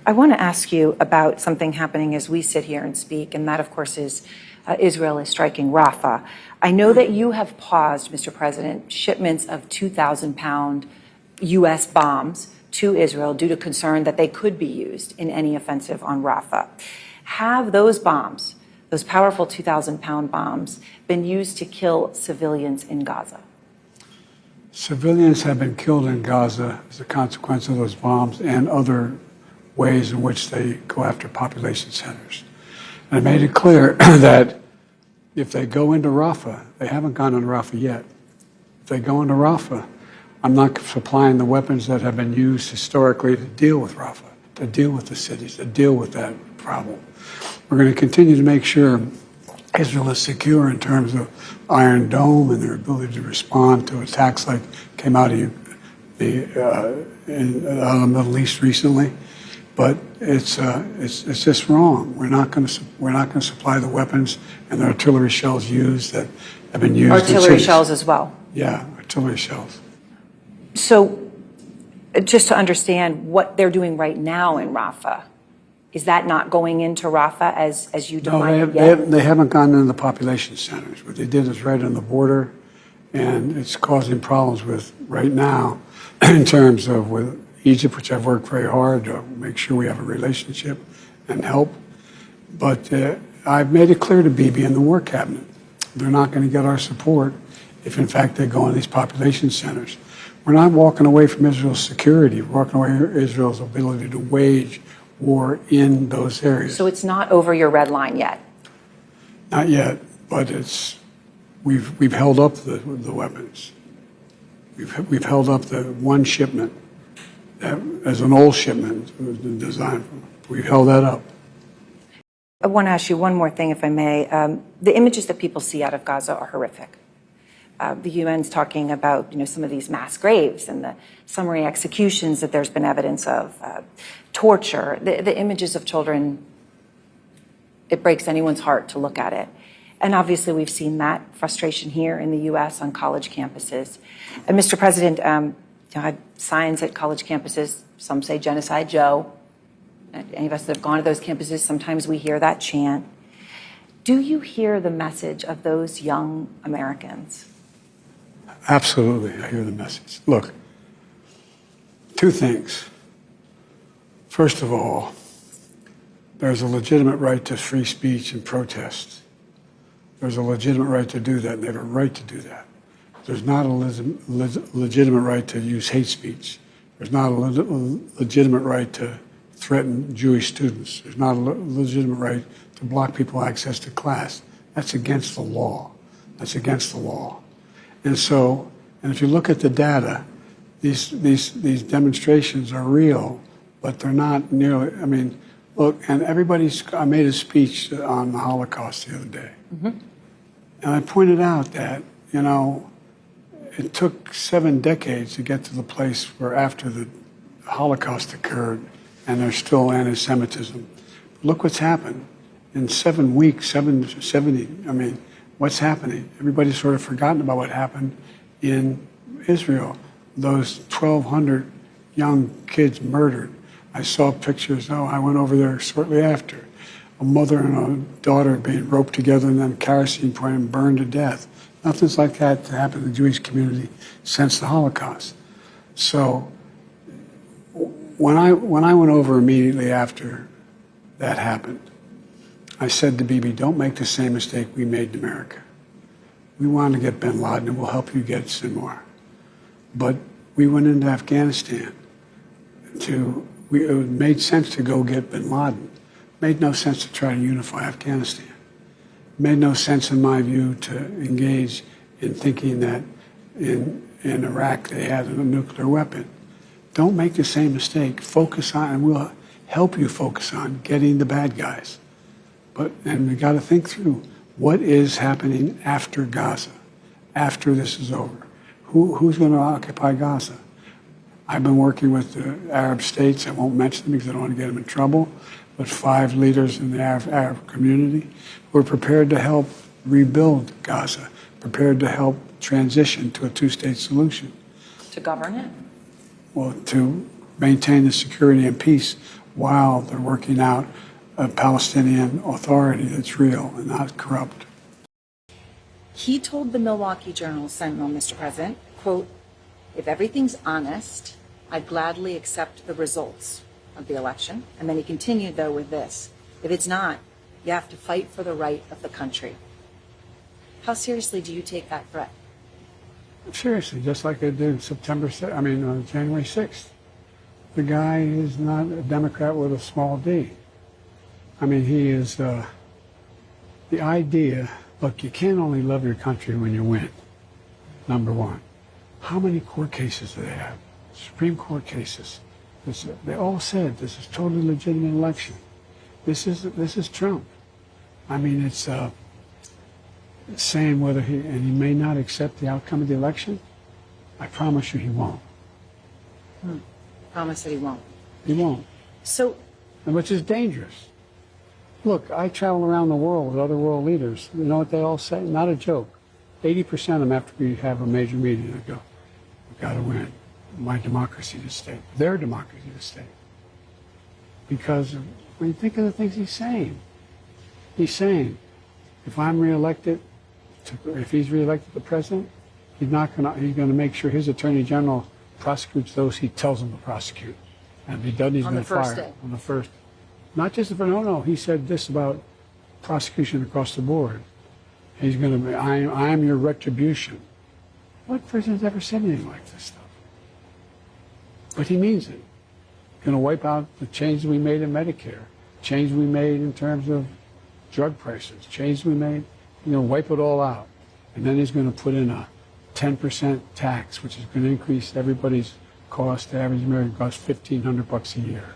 I want to ask you about something happening as we sit here and speak, and that, of course, is Israel is striking Rafah. I know that you have paused, Mr. President, shipments of 2,000-pound U.S. bombs to Israel due to concern that they could be used in any offensive on Rafah. Have those bombs, those powerful 2,000-pound bombs, been used to kill civilians in Gaza? Civilians have been killed in Gaza as a consequence of those bombs and other ways in which they go after population centers. And I made it clear that if they go into Rafah, they haven't gone into Rafah yet. If they go into Rafah, I'm not supplying the weapons that have been used historically to deal with Rafah, to deal with the cities, to deal with that problem. We're going to continue to make sure Israel is secure in terms of Iron Dome and their ability to respond to attacks like came out of the Middle East recently. But it's just wrong. We're not going to supply the weapons and the artillery shells used that have been used. Artillery shells as well. Yeah, artillery shells. So, just to understand what they're doing right now in Rafah, is that not going into Rafah as you define it yet? They haven't gone into the population centers. What they did is right on the border, and it's causing problems with right now in terms of with Egypt, which I've worked very hard to make sure we have a relationship and help. But I've made it clear to Bibi and the War Cabinet, they're not going to get our support if, in fact, they go in these population centers. We're not walking away from Israel's security. We're walking away from Israel's ability to wage war in those areas. So it's not over your red line yet? Not yet, but we've held up the weapons. We've held up the one shipment that, as an old shipment, it was designed for. We've held that up. I want to ask you one more thing, if I may. The images that people see out of Gaza are horrific. The UN's talking about, some of these mass graves and the summary executions that there's been evidence of, torture. The images of children, it breaks anyone's heart to look at it. And obviously, we've seen that frustration here in the U.S. on college campuses. And Mr. President, had signs at college campuses. Some say Genocide Joe. Any of us that have gone to those campuses, sometimes we hear that chant. Do you hear the message of those young Americans? Absolutely, I hear the message. Look, two things. First of all, there's a legitimate right to free speech and protest. There's a legitimate right to do that, and they have a right to do that. There's not a legitimate right to use hate speech. There's not a legitimate right to threaten Jewish students. There's not a legitimate right to block people access to class. That's against the law. That's against the law. And so, and if you look at the data, these demonstrations are real, but they're not nearly, look, and I made a speech on the Holocaust the other day. Mm-hmm. And I pointed out that, it took 7 decades to get to the place where after the Holocaust occurred and there's still anti-Semitism. Look what's happened. In 7 weeks, 70, what's happening? Everybody's sort of forgotten about what happened in Israel. Those 1,200 young kids murdered. I saw pictures, I went over there shortly after. A mother and a daughter being roped together and then kerosene poured and burned to death. Nothing's like that happened in the Jewish community since the Holocaust. So when I went over immediately after that happened, I said to Bibi, don't make the same mistake we made in America. We wanted to get bin Laden, and we'll help you get Sinwar. But we went into Afghanistan it made sense to go get bin Laden. It made no sense to try to unify Afghanistan. It made no sense, in my view, to engage in thinking that in Iraq they had a nuclear weapon. Don't make the same mistake. Focus on, and we'll help you focus on getting the bad guys. And we got to think through what is happening after Gaza, after this is over. Who's going to occupy Gaza? I've been working with the Arab states. I won't mention them because I don't want to get them in trouble. But 5 leaders in the Arab community who are prepared to help rebuild Gaza, prepared to help transition to a 2-state solution. To govern it? Well, to maintain the security and peace while they're working out a Palestinian authority that's real and not corrupt. He told the Milwaukee Journal-Sentinel, Mr. President, quote, "If everything's honest, I'd gladly accept the results of the election." And then he continued, though, with this: "If it's not, you have to fight for the right of the country." How seriously do you take that threat? Seriously, just like I did January 6th. The guy is not a Democrat with a small d. I mean, he is the idea. Look, you can't only love your country when you win, number one. How many court cases do they have? Supreme Court cases. They all said this is totally legitimate election. This is Trump. I mean, it's saying whether he may not accept the outcome of the election. I promise you he won't. Promise that he won't. He won't. So, Which is dangerous. Look, I travel around the world with other world leaders. You know what they all say? Not a joke. 80% of them, after we have a major meeting, they go, "We've got to win. My democracy to stay. Their democracy to stay." Because when you think of the things he's saying, if I'm reelected, if he's reelected the president, he's going to make sure his attorney general prosecutes those he tells them to prosecute. And if he doesn't, he's going to fire him on the first. Not just the first. No. He said this about prosecution across the board. He's going to be, I am your retribution. What president's ever said anything like this stuff? But he means it. Going to wipe out the changes we made in Medicare, change we made in terms of drug prices, change we made. He's going to wipe it all out. And then he's going to put in a 10% tax, which is going to increase everybody's cost. The average American costs $1,500 a year.